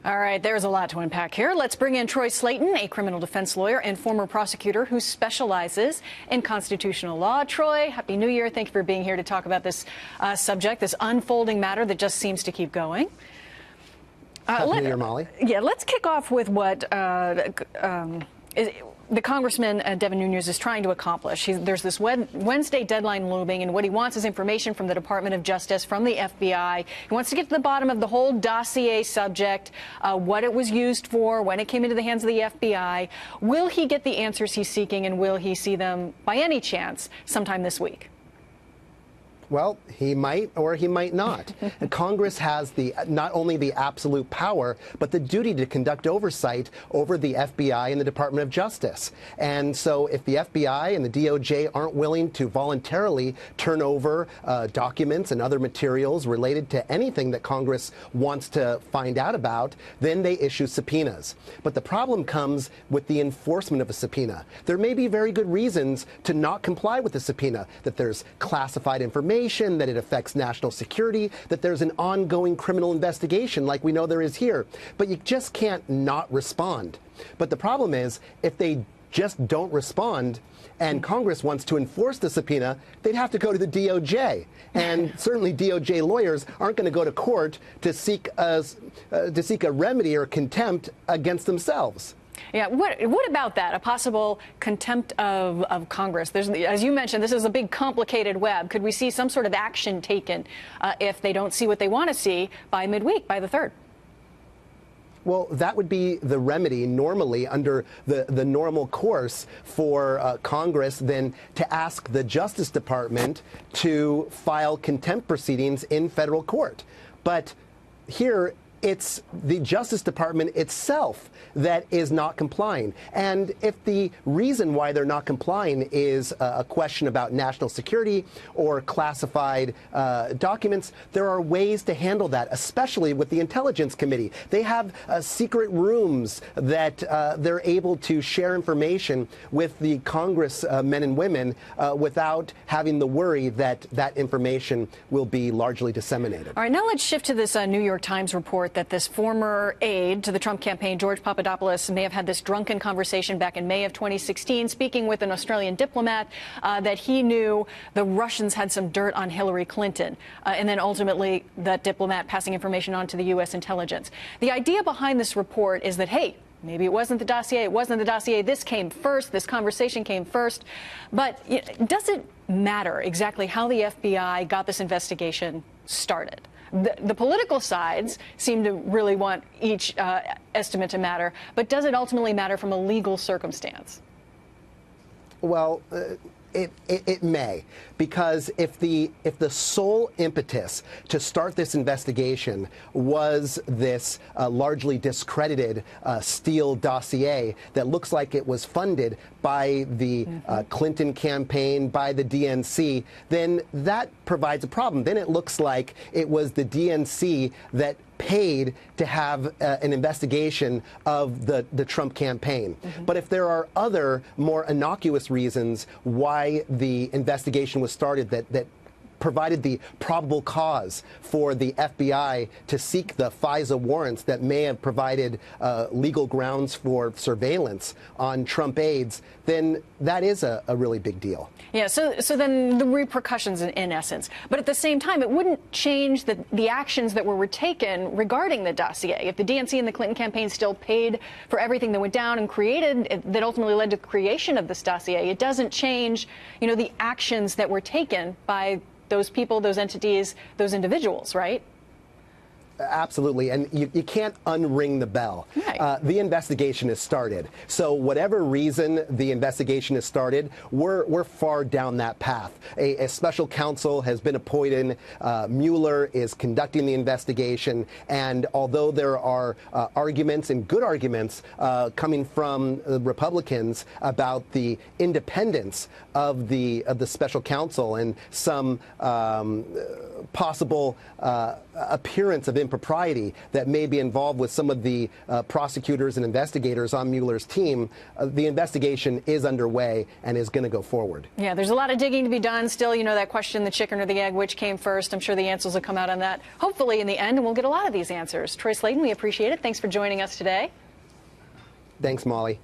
All right, there's a lot to unpack here. Let's bring in Troy Slayton, a criminal defense lawyer and former prosecutor who specializes in constitutional law. Troy, Happy New Year. Thank you for being here to talk about this subject, this unfolding matter that just seems to keep going. Happy New Year, Molly. Yeah, let's kick off with what the Congressman Devin Nunes is trying to accomplish. There's this Wednesday deadline looming, and what he wants is information from the Department of Justice, from the FBI. He wants to get to the bottom of the whole dossier subject, what it was used for, when it came into the hands of the FBI. Will he get the answers he's seeking, and will he see them, by any chance, sometime this week? Well, he might or he might not. Congress has not only the absolute power, but the duty to conduct oversight over the FBI and the Department of Justice. And so if the FBI and the DOJ aren't willing to voluntarily turn over documents and other materials related to anything that Congress wants to find out about, then they issue subpoenas. But the problem comes with the enforcement of a subpoena. There may be very good reasons to not comply with the subpoena, that there's classified information, that it affects national security, that there's an ongoing criminal investigation like we know there is here. But you just can't not respond. But the problem is, if they just don't respond and Congress wants to enforce the subpoena, they'd have to go to the DOJ. And certainly DOJ lawyers aren't going to go to court to seek a remedy or contempt against themselves. Yeah, what about that? A possible contempt of Congress? As you mentioned, this is a big, complicated web. Could we see some sort of action taken if they don't see what they want to see by midweek, by the 3rd? Well, that would be the remedy normally under the normal course for Congress then to ask the Justice Department to file contempt proceedings in federal court. But here, it's the Justice Department itself that is not complying. And if the reason why they're not complying is a question about national security or classified documents, there are ways to handle that, especially with the Intelligence Committee. They have secret rooms that they're able to share information with the Congress men and women without having the worry that that information will be largely disseminated. All right, now let's shift to this New York Times report that this former aide to the Trump campaign, George Papadopoulos, may have had this drunken conversation back in May of 2016, speaking with an Australian diplomat, that he knew the Russians had some dirt on Hillary Clinton, and then ultimately that diplomat passing information on to the U.S. intelligence. The idea behind this report is that, hey, maybe it wasn't the dossier, this came first, this conversation came first. But does it matter exactly how the FBI got this investigation started? The political sides seem to really want each estimate to matter, but does it ultimately matter from a legal circumstance? Well, it may, because if the sole impetus to start this investigation was this largely discredited Steele dossier that looks like it was funded by the Clinton campaign, by the DNC, then that provides a problem. Then it looks like it was the DNC that paid to have an investigation of the Trump campaign. But if there are other more innocuous reasons why the investigation was started that provided the probable cause for the FBI to seek the FISA warrants that may have provided legal grounds for surveillance on Trump aides, then that is a really big deal. Yeah, so then the repercussions in essence. But at the same time, it wouldn't change the actions that were taken regarding the dossier. If the DNC and the Clinton campaign still paid for everything that went down and that ultimately led to the creation of this dossier, it doesn't change, the actions that were taken by those people, those entities, those individuals, right? Absolutely. And you can't unring the bell. Right. The investigation has started. So whatever reason the investigation has started, we're far down that path. A special counsel has been appointed. Mueller is conducting the investigation. And although there are arguments and good arguments coming from Republicans about the independence of the special counsel and some possible appearance of impunity impropriety that may be involved with some of the prosecutors and investigators on Mueller's team, the investigation is underway and is going to go forward. Yeah, there's a lot of digging to be done still. You know, that question, the chicken or the egg, which came first? I'm sure the answers will come out on that, hopefully, in the end, and we'll get a lot of these answers. Troy Sladen, we appreciate it. Thanks for joining us today. Thanks, Molly.